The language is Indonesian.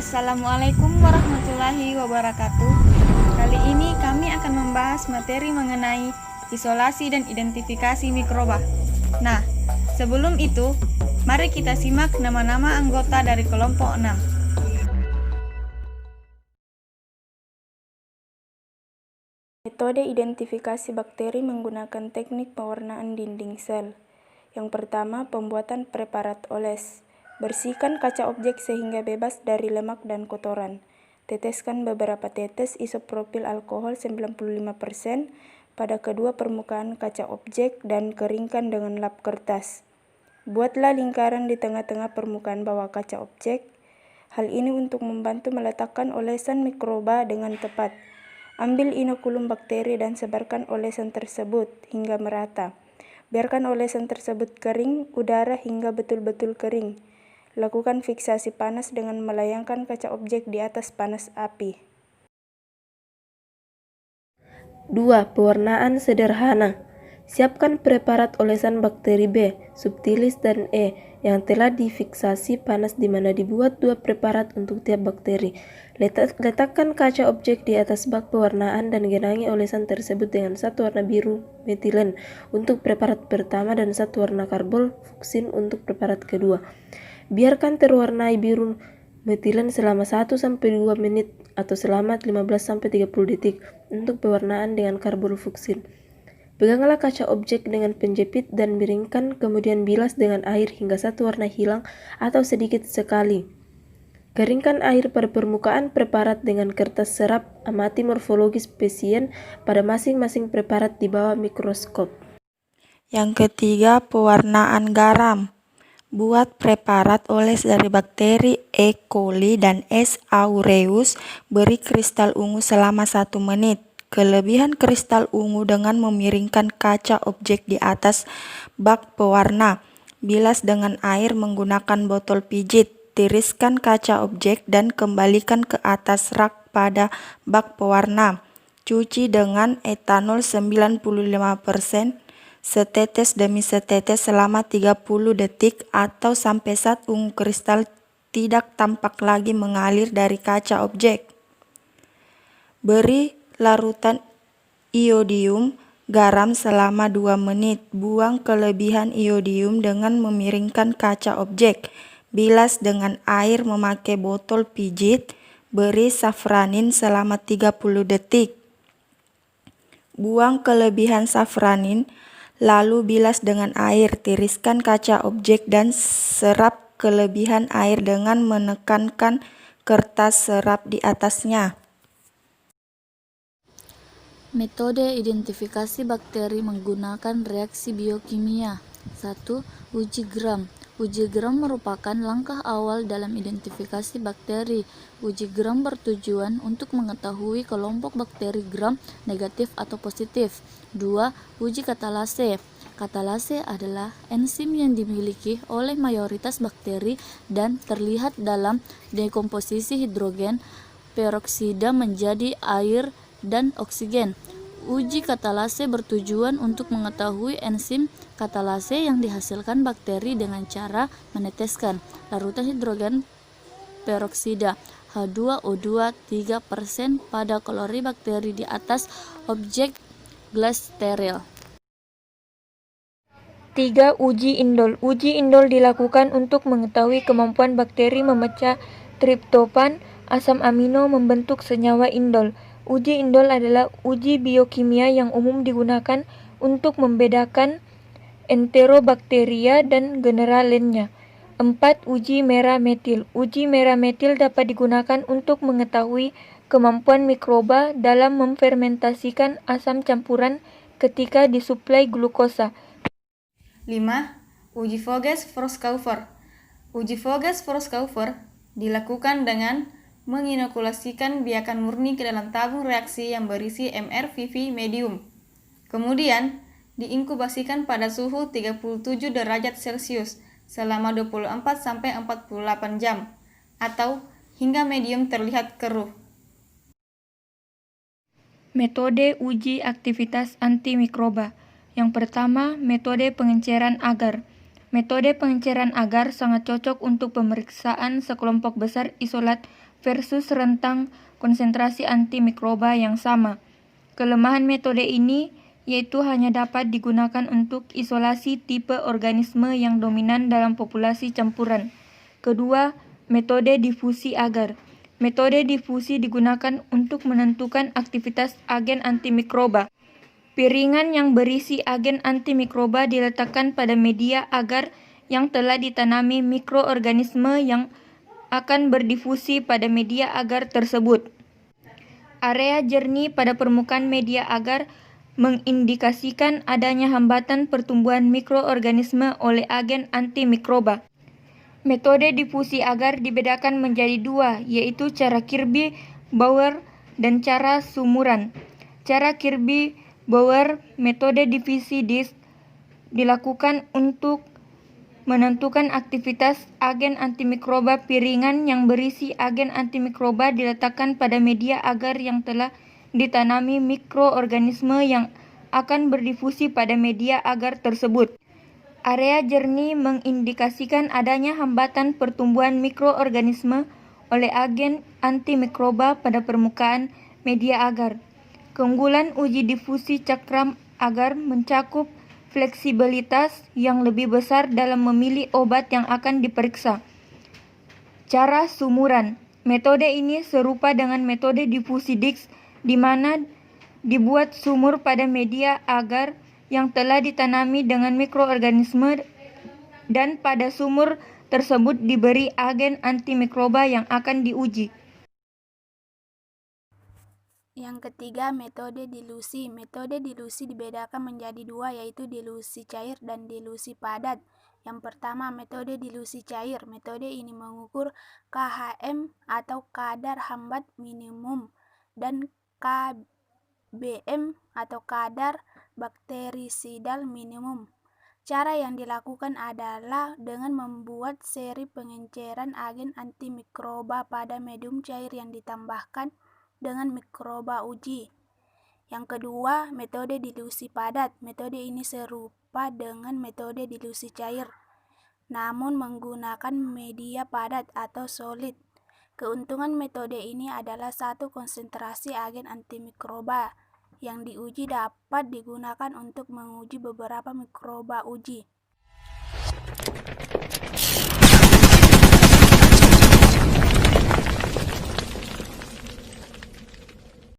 Assalamualaikum warahmatullahi wabarakatuh. Kali ini kami akan membahas materi mengenai isolasi dan identifikasi mikroba. Nah, sebelum itu, mari kita simak nama-nama anggota dari kelompok 6. Metode identifikasi bakteri menggunakan teknik pewarnaan dinding sel. Yang pertama, pembuatan preparat oles. Bersihkan kaca objek sehingga bebas dari lemak dan kotoran. Teteskan beberapa tetes isopropil alkohol 95% pada kedua permukaan kaca objek dan keringkan dengan lap kertas. Buatlah lingkaran di tengah-tengah permukaan bawah kaca objek. Hal ini untuk membantu meletakkan olesan mikroba dengan tepat. Ambil inokulum bakteri dan sebarkan olesan tersebut hingga merata. Biarkan olesan tersebut kering udara hingga betul-betul kering. Lakukan fiksasi panas dengan melayangkan kaca objek di atas panas api. 2. Pewarnaan sederhana. Siapkan preparat olesan bakteri B, subtilis dan E yang telah difiksasi panas di mana dibuat 2 preparat untuk tiap bakteri. Letakkan kaca objek di atas bak pewarnaan dan genangi olesan tersebut dengan 1 warna biru metilen untuk preparat pertama dan 1 warna karbol fuksin untuk preparat kedua. Biarkan terwarnai biru metilen selama 1-2 menit atau selama 15-30 detik untuk pewarnaan dengan karbol fuksin. Peganglah kaca objek dengan penjepit dan miringkan, kemudian bilas dengan air hingga 1 warna hilang atau sedikit sekali. Keringkan air pada permukaan preparat dengan kertas serap. Amati morfologi spesien pada masing-masing preparat di bawah mikroskop. Yang ketiga, pewarnaan garam. Buat preparat oles dari bakteri E. coli dan S. aureus. Beri kristal ungu selama 1 menit. Kelebihan kristal ungu dengan memiringkan kaca objek di atas bak pewarna. Bilas dengan air menggunakan botol pijit. Tiriskan kaca objek dan kembalikan ke atas rak pada bak pewarna. Cuci dengan etanol 95%, setetes demi setetes selama 30 detik atau sampai saat ungu kristal tidak tampak lagi mengalir dari kaca objek. Beri larutan iodium garam selama 2 menit. Buang kelebihan iodium dengan memiringkan kaca objek. Bilas dengan air memakai botol pijit. Beri safranin selama 30 detik. Buang kelebihan safranin, lalu bilas dengan air. Tiriskan kaca objek dan serap kelebihan air dengan menekankan kertas serap di atasnya. Metode identifikasi bakteri menggunakan reaksi biokimia. 1. Uji gram. Uji gram merupakan langkah awal dalam identifikasi bakteri. Uji gram bertujuan untuk mengetahui kelompok bakteri gram negatif atau positif. 2. Uji katalase. Katalase adalah enzim yang dimiliki oleh mayoritas bakteri dan terlihat dalam dekomposisi hidrogen peroksida menjadi air dan oksigen. Uji katalase bertujuan untuk mengetahui enzim katalase yang dihasilkan bakteri dengan cara meneteskan larutan hidrogen peroksida H2O2 3% pada kalori bakteri di atas objek gelas steril. 3. Uji indol. Uji indol dilakukan untuk mengetahui kemampuan bakteri memecah triptofan, asam amino membentuk senyawa indol. Uji indol adalah uji biokimia yang umum digunakan untuk membedakan enterobakteria dan genera lainnya. 4. Uji merah metil. Uji merah metil dapat digunakan untuk mengetahui kemampuan mikroba dalam memfermentasikan asam campuran ketika disuplai glukosa. 5. Uji Voges-Proskauer. Uji Voges-Proskauer dilakukan dengan menginokulasikan biakan murni ke dalam tabung reaksi yang berisi MRVV medium. Kemudian, diinkubasikan pada suhu 37 derajat Celcius selama 24-48 jam, atau hingga medium terlihat keruh. Metode uji aktivitas antimikroba. Yang pertama, metode pengenceran agar. Metode pengenceran agar sangat cocok untuk pemeriksaan sekelompok besar isolat versus rentang konsentrasi antimikroba yang sama. Kelemahan metode ini yaitu hanya dapat digunakan untuk isolasi tipe organisme yang dominan dalam populasi campuran. Kedua, metode difusi agar. Metode difusi digunakan untuk menentukan aktivitas agen antimikroba. Piringan yang berisi agen antimikroba diletakkan pada media agar yang telah ditanami mikroorganisme yang akan berdifusi pada media agar tersebut. Area jernih pada permukaan media agar mengindikasikan adanya hambatan pertumbuhan mikroorganisme oleh agen antimikroba. Metode difusi agar dibedakan menjadi dua, yaitu cara Kirby-Bauer dan cara sumuran. Cara Kirby-Bauer, metode difusi disk, dilakukan untuk menentukan aktivitas agen antimikroba. Piringan yang berisi agen antimikroba diletakkan pada media agar yang telah ditanami mikroorganisme yang akan berdifusi pada media agar tersebut. Area jernih mengindikasikan adanya hambatan pertumbuhan mikroorganisme oleh agen antimikroba pada permukaan media agar. Keunggulan uji difusi cakram agar mencakup fleksibilitas yang lebih besar dalam memilih obat yang akan diperiksa. Cara sumuran. Metode ini serupa dengan metode difusi disk, di mana dibuat sumur pada media agar yang telah ditanami dengan mikroorganisme dan pada sumur tersebut diberi agen antimikroba yang akan diuji. Yang ketiga, metode dilusi. Metode dilusi dibedakan menjadi dua, yaitu dilusi cair dan dilusi padat. Yang pertama, metode dilusi cair. Metode ini mengukur KHM atau kadar hambat minimum dan KBM atau kadar bakterisidal minimum. Cara yang dilakukan adalah dengan membuat seri pengenceran agen antimikroba pada medium cair yang ditambahkan dengan mikroba uji. Yang kedua, metode dilusi padat. Metode ini serupa dengan metode dilusi cair, namun menggunakan media padat atau solid. Keuntungan metode ini adalah satu, konsentrasi agen antimikroba yang diuji dapat digunakan untuk menguji beberapa mikroba uji.